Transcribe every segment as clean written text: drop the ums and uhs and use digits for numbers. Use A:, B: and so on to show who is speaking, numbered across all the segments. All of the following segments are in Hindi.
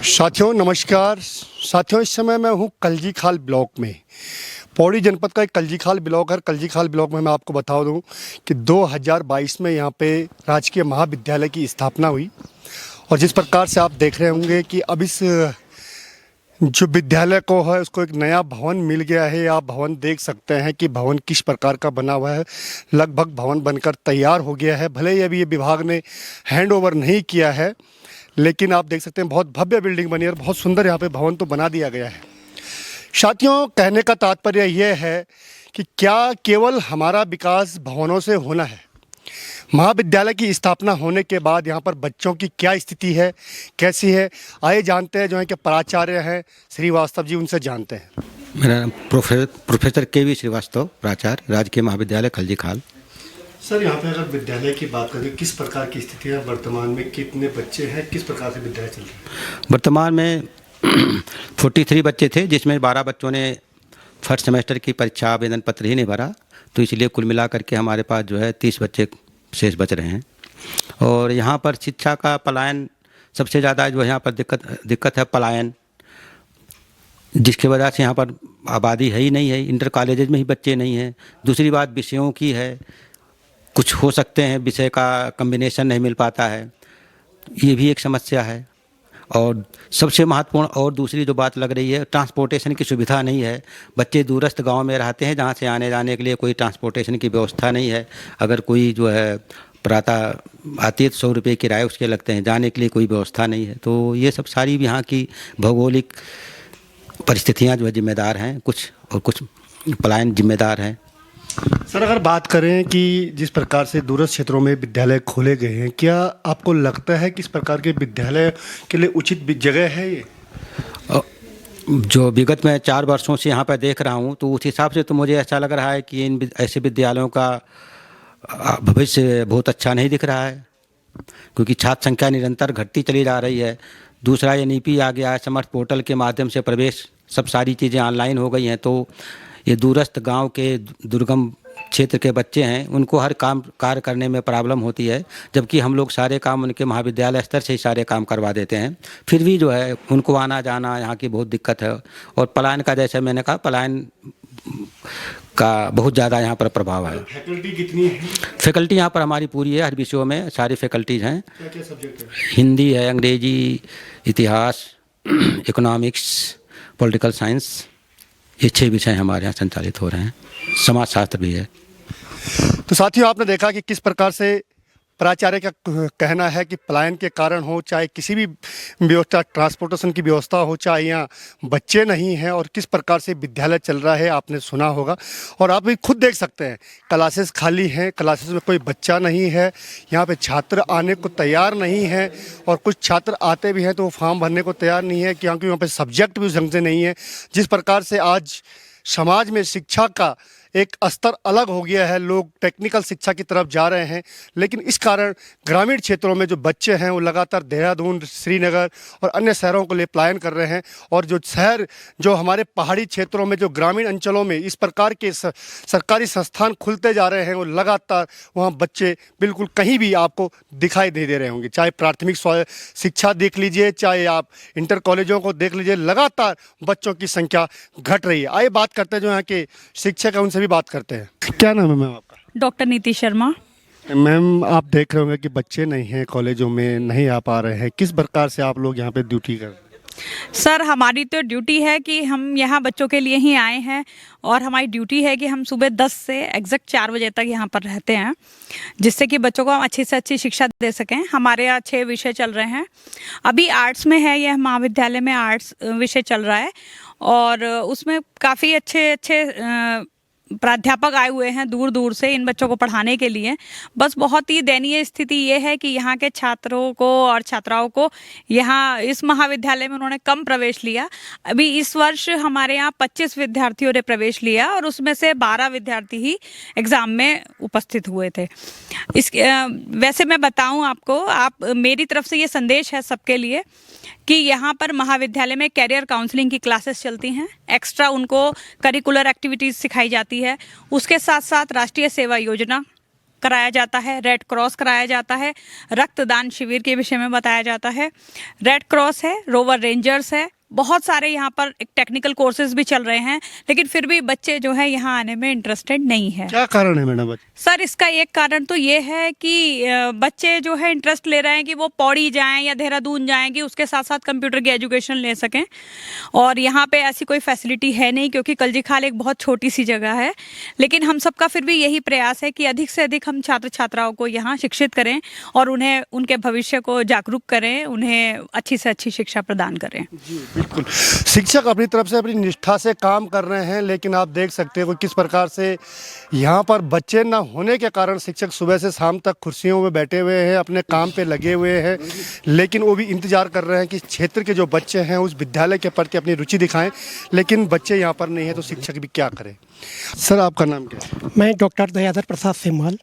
A: साथियों नमस्कार। साथियों इस समय मैं हूँ कलजी खाल ब्लॉक में। पौड़ी जनपद का एक कलजी खाल ब्लॉक है। कलजी खाल ब्लॉक में मैं आपको बता दूँ कि 2022 में यहाँ पे राजकीय महाविद्यालय की स्थापना हुई और जिस प्रकार से आप देख रहे होंगे कि अब इस जो विद्यालय को है उसको एक नया भवन मिल गया है। आप भवन देख सकते हैं कि भवन किस प्रकार का बना हुआ है। लगभग भवन बनकर तैयार हो गया है। भले ही अभी ये विभाग ने हैंड ओवर नहीं किया है, लेकिन आप देख सकते हैं बहुत भव्य बिल्डिंग बनी है और बहुत सुंदर यहाँ पे भवन तो बना दिया गया है। साथियों कहने का तात्पर्य यह है कि क्या केवल हमारा विकास भवनों से होना है। महाविद्यालय की स्थापना होने के बाद यहाँ पर बच्चों की क्या स्थिति है, कैसी है, आइए जानते हैं। जो है कि प्राचार्य हैं श्रीवास्तव जी, उनसे जानते हैं।
B: मेरा नाम प्रोफेसर के.वी. श्रीवास्तव, प्राचार्य, राजकीय महाविद्यालय खलजी खाल।
A: सर यहाँ पे अगर विद्यालय की बात करें, किस प्रकार की स्थिति है वर्तमान में, कितने बच्चे हैं, किस प्रकार से विद्यालय चल रहा है?
B: वर्तमान में 43 बच्चे थे, जिसमें 12 बच्चों ने फर्स्ट सेमेस्टर की परीक्षा आवेदन पत्र ही नहीं भरा, तो इसलिए कुल मिला करके हमारे पास जो है 30 बच्चे शेष बच रहे हैं। और यहाँ पर शिक्षा का पलायन सबसे ज़्यादा जो यहाँ पर दिक्कत है पलायन, जिसकी वजह से यहाँ पर आबादी है ही नहीं है। इंटर कॉलेजेज में ही बच्चे नहीं हैं। दूसरी बात विषयों की है, कुछ हो सकते हैं विषय का कम्बिनेशन नहीं मिल पाता है, ये भी एक समस्या है। और सबसे महत्वपूर्ण और दूसरी जो बात लग रही है, ट्रांसपोर्टेशन की सुविधा नहीं है। बच्चे दूरस्थ गांव में रहते हैं जहां से आने जाने के लिए कोई ट्रांसपोर्टेशन की व्यवस्था नहीं है। अगर कोई जो है प्रातः आती है तो 100 रुपये किराए उसके लगते हैं, जाने के लिए कोई व्यवस्था नहीं है। तो ये सब सारी भी यहाँ की भौगोलिक परिस्थितियाँ जो है जिम्मेदार हैं, कुछ पलायन जिम्मेदार हैं।
A: सर अगर बात करें कि जिस प्रकार से दूरस्थ क्षेत्रों में विद्यालय खोले गए हैं, क्या आपको लगता है कि इस प्रकार के विद्यालय के लिए उचित जगह है ये?
B: जो विगत में 4 वर्षों से यहाँ पर देख रहा हूँ, तो उस हिसाब से तो मुझे ऐसा लग रहा है कि इन ऐसे विद्यालयों का भविष्य बहुत अच्छा नहीं दिख रहा है, क्योंकि छात्र संख्या निरंतर घटती चली जा रही है। दूसरा ये नीति आ गया है, समर्थ पोर्टल के माध्यम से प्रवेश, सब सारी चीज़ें ऑनलाइन हो गई हैं। तो ये दूरस्थ गांव के दुर्गम क्षेत्र के बच्चे हैं, उनको हर कार्य करने में प्रॉब्लम होती है, जबकि हम लोग सारे काम उनके महाविद्यालय स्तर से ही सारे काम करवा देते हैं। फिर भी जो है उनको आना जाना यहाँ की बहुत दिक्कत है। और पलायन का, जैसे मैंने कहा, पलायन का बहुत ज़्यादा यहाँ पर प्रभाव है।
A: फैकल्टी कितनी है?
B: फैकल्टी यहाँ पर हमारी पूरी है, हर विषयों में सारी फैकल्टीज़ हैं।
A: क्या सब्जेक्ट है?
B: हिंदी है, अंग्रेजी, इतिहास, इकोनॉमिक्स, पॉलिटिकल साइंस, ये 6 विषय हमारे यहाँ संचालित हो रहे हैं। समाजशास्त्र भी है।
A: तो साथियों आपने देखा कि किस प्रकार से प्राचार्य का कहना है कि पलायन के कारण हो, चाहे किसी भी व्यवस्था, ट्रांसपोर्टेशन की व्यवस्था हो, चाहे यहाँ बच्चे नहीं हैं, और किस प्रकार से विद्यालय चल रहा है आपने सुना होगा। और आप भी खुद देख सकते हैं क्लासेस खाली हैं, क्लासेस में कोई बच्चा नहीं है, यहाँ पे छात्र आने को तैयार नहीं है, और कुछ छात्र आते भी हैं तो वो फॉर्म भरने को तैयार नहीं है, क्योंकि वहाँ पे सब्जेक्ट भी उस ढंग से नहीं है। जिस प्रकार से आज समाज में शिक्षा का एक स्तर अलग हो गया है, लोग टेक्निकल शिक्षा की तरफ जा रहे हैं, लेकिन इस कारण ग्रामीण क्षेत्रों में जो बच्चे हैं वो लगातार देहरादून, श्रीनगर और अन्य शहरों को ले पलायन कर रहे हैं। और जो शहर, जो हमारे पहाड़ी क्षेत्रों में, जो ग्रामीण अंचलों में इस प्रकार के सरकारी संस्थान खुलते जा रहे हैं, वो लगातार वहाँ बच्चे बिल्कुल कहीं भी आपको दिखाई नहीं दे रहे होंगे। चाहे प्राथमिक शिक्षा देख लीजिए, चाहे आप इंटर कॉलेजों को देख लीजिए, लगातार बच्चों की संख्या घट रही है। आइए बात करते हैं जो यहाँ के शिक्षक हैं, उनसे भी बात करते हैं। क्या नाम है मैम आपका?
C: डॉक्टर नीति शर्मा।
A: मैम आप देख रहे होंगे कि बच्चे नहीं हैं, कॉलेजों में नहीं आ पा रहे हैं, किस प्रकार से आप लोग यहाँ पे ड्यूटी कर रहे हैं?
C: सर हमारी तो ड्यूटी है कि हम यहाँ बच्चों के लिए ही आए हैं, और हमारी ड्यूटी है कि हम सुबह 10 से एग्जैक्ट 4 बजे तक यहाँ पर रहते हैं, जिससे कि बच्चों को हम अच्छी से अच्छी शिक्षा दे सकें। हमारे यहाँ 6 विषय चल रहे हैं। अभी आर्ट्स में है, यह महाविद्यालय में आर्ट्स विषय चल रहा है, और उसमें काफ़ी अच्छे प्राध्यापक आए हुए हैं दूर दूर से इन बच्चों को पढ़ाने के लिए। बस बहुत ही दयनीय स्थिति ये है कि यहाँ के छात्रों को और छात्राओं को यहाँ इस महाविद्यालय में उन्होंने कम प्रवेश लिया। अभी इस वर्ष हमारे यहाँ 25 विद्यार्थियों ने प्रवेश लिया, और उसमें से 12 विद्यार्थी ही एग्ज़ाम में उपस्थित हुए थे। वैसे मैं बताऊँ आपको, आप मेरी तरफ से ये संदेश है सबके लिए कि यहाँ पर महाविद्यालय में कैरियर काउंसलिंग की क्लासेस चलती हैं, एक्स्ट्रा उनको करिकुलर एक्टिविटीज़ सिखाई जाती है। उसके साथ साथ राष्ट्रीय सेवा योजना कराया जाता है, रेड क्रॉस कराया जाता है, रक्तदान शिविर के विषय में बताया जाता है। रेड क्रॉस है, रोवर रेंजर्स है, बहुत सारे यहाँ पर एक टेक्निकल कोर्सेज भी चल रहे हैं, लेकिन फिर भी बच्चे जो है यहाँ आने में इंटरेस्टेड नहीं है।
A: क्या कारण है मैडम?
C: सर, इसका एक कारण तो ये है कि बच्चे जो है इंटरेस्ट ले रहे हैं कि वो पौड़ी जाएं या देहरादून जाएं कि उसके साथ साथ कंप्यूटर की एजुकेशन ले सकें, और यहाँ पे ऐसी कोई फैसिलिटी है नहीं, क्योंकि कलजी खाल एक बहुत छोटी सी जगह है। लेकिन हम सबका फिर भी यही प्रयास है कि अधिक से अधिक हम छात्र छात्राओं को यहाँ शिक्षित करें और उन्हें उनके भविष्य को जागरूक करें, उन्हें अच्छी से अच्छी शिक्षा प्रदान करें।
A: जी बिल्कुल, शिक्षक अपनी तरफ से अपनी निष्ठा से काम कर रहे हैं, लेकिन आप देख सकते हो किस प्रकार से यहाँ पर बच्चे ना होने के कारण शिक्षक सुबह से शाम तक कुर्सियों में बैठे हुए हैं, अपने काम पे लगे हुए हैं, लेकिन वो भी इंतजार कर रहे हैं कि क्षेत्र के जो बच्चे हैं उस विद्यालय के प्रति अपनी रुचि दिखाएं, लेकिन बच्चे यहाँ पर नहीं है तो शिक्षक भी क्या करें। सर, आपका नाम क्या है?
D: मैं डॉक्टर दयाधर प्रसाद सेमवाल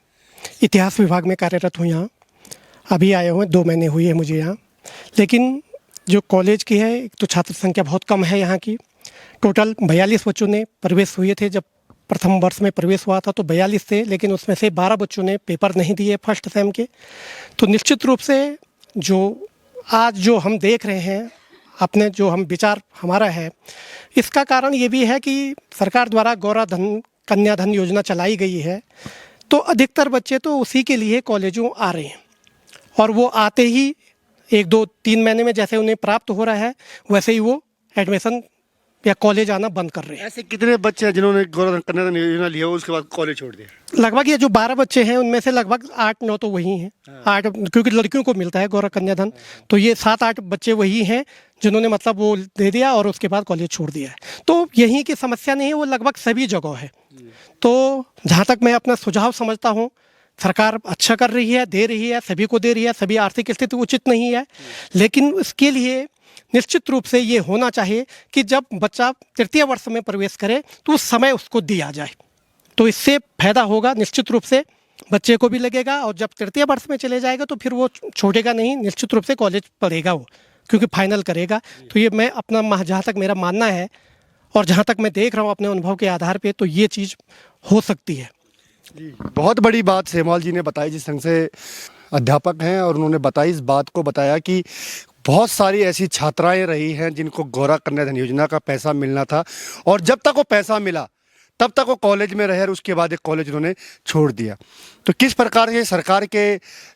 D: इतिहास विभाग में कार्यरत हूँ। यहाँ अभी आए हुए 2 महीने हुए हैं मुझे यहाँ। लेकिन जो कॉलेज की है, एक तो छात्र संख्या बहुत कम है यहाँ की। टोटल 42 बच्चों ने प्रवेश हुए थे। जब प्रथम वर्ष में प्रवेश हुआ था तो 42 थे, लेकिन उसमें से 12 बच्चों ने पेपर नहीं दिए फर्स्ट सेम के। तो निश्चित रूप से जो आज जो हम देख रहे हैं, अपने जो हम विचार हमारा है, इसका कारण ये भी है कि सरकार द्वारा गौरा धन कन्या धन योजना चलाई गई है, तो अधिकतर बच्चे तो उसी के लिए कॉलेजों आ रहे हैं, और वो आते ही 1, 2, 3 महीने में जैसे उन्हें प्राप्त हो रहा है वैसे ही वो एडमिशन या कॉलेज आना बंद कर रहे हैं।
A: ऐसे कितने बच्चे हैं जिन्होंने गौरव कन्या धन योजना लिया उसके बाद कॉलेज छोड़ दिया?
D: लगभग ये जो 12 बच्चे हैं उनमें से लगभग 8-9 तो वही हैं। 8, क्योंकि लड़कियों को मिलता है गौरव कन्या धन, तो ये 7-8 बच्चे वही हैं जिन्होंने मतलब वो दे दिया और उसके बाद कॉलेज छोड़ दिया है। तो यहीं की समस्या नहीं है, वो लगभग सभी जगह है। तो जहाँ तक मैं अपना सुझाव समझता हूँ, सरकार अच्छा कर रही है, दे रही है, सभी को दे रही है, सभी आर्थिक स्थिति उचित नहीं है, लेकिन इसके लिए निश्चित रूप से ये होना चाहिए कि जब बच्चा तृतीय वर्ष में प्रवेश करे तो उस समय उसको दिया जाए, तो इससे फायदा होगा। निश्चित रूप से बच्चे को भी लगेगा, और जब तृतीय वर्ष में चले जाएगा तो फिर वो छोड़ेगा नहीं, निश्चित रूप से कॉलेज पढ़ेगा वो, क्योंकि फाइनल करेगा। तो ये मैं अपना जहाँ तक मेरा मानना है और जहाँ तक मैं देख रहा हूँ अपने अनुभव के आधार पर, तो ये चीज़ हो सकती है।
A: जी, बहुत बड़ी बात सेमवाल जी ने बताई, जिस ढंग से अध्यापक हैं और उन्होंने बताई, इस बात को बताया कि बहुत सारी ऐसी छात्राएं रही हैं जिनको गौरा कन्या धन योजना का पैसा मिलना था, और जब तक वो पैसा मिला तब तक वो कॉलेज में रहे और उसके बाद एक कॉलेज उन्होंने छोड़ दिया। तो किस प्रकार से सरकार के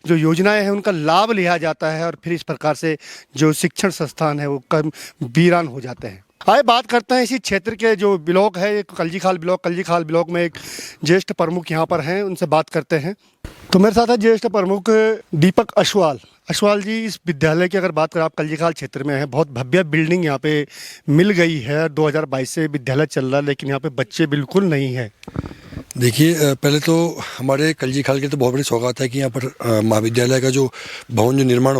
A: जो योजनाएं हैं उनका लाभ लिया जाता है और फिर इस प्रकार से जो शिक्षण संस्थान है वो कम वीरान हो जाते हैं। आइए बात करते हैं इसी क्षेत्र के जो ब्लॉक है, कलजी खाल ब्लॉक में एक ज्येष्ठ प्रमुख यहाँ पर हैं, उनसे बात करते हैं। तो मेरे साथ है ज्येष्ठ प्रमुख दीपक अश्वाल जी। इस विद्यालय की अगर बात करें, आप कलजी खाल क्षेत्र में हैं, बहुत भव्य बिल्डिंग यहाँ पे मिल गई है, 2022 से विद्यालय चल रहा है, लेकिन यहाँ पे बच्चे बिल्कुल नहीं है।
E: देखिए, पहले तो हमारे कलजी खाल की तो बहुत बड़ी सौगात है कि यहाँ पर महाविद्यालय का जो भवन जो निर्माण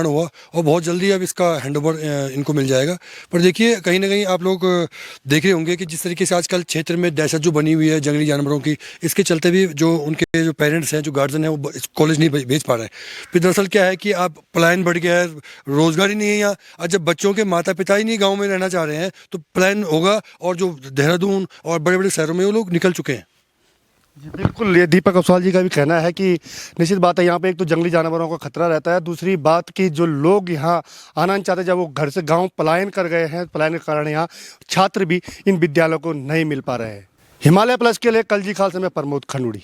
E: हुआ और बहुत जल्दी अब इसका हैंडओवर इनको मिल जाएगा। पर देखिए, कहीं ना कहीं आप लोग देख रहे होंगे कि जिस तरीके से आजकल क्षेत्र में दहशत जो बनी हुई है जंगली जानवरों की, इसके चलते भी जो उनके जो पेरेंट्स हैं, जो गार्जियन हैं, वो कॉलेज नहीं भेज पा रहे हैं। फिर दरअसल क्या है कि आप पलायन बढ़ गया है, रोजगार ही नहीं है यहाँ। और जब बच्चों के माता पिता ही नहीं गाँव में रहना चाह रहे हैं तो पलायन होगा, और जो देहरादून और बड़े बड़े शहरों में वो लोग निकल चुके हैं।
A: जी बिल्कुल, ये दीपक अश्वाल जी का भी कहना है कि निश्चित बात है, यहाँ पे एक तो जंगली जानवरों का खतरा रहता है, दूसरी बात कि जो लोग यहाँ आना नहीं चाहते, जब वो घर से गांव पलायन कर गए हैं, पलायन के कारण यहाँ छात्र भी इन विद्यालयों को नहीं मिल पा रहे हैं। हिमालय प्लस के लिए कलजी खाल से मैं प्रमोद खंडूड़ी।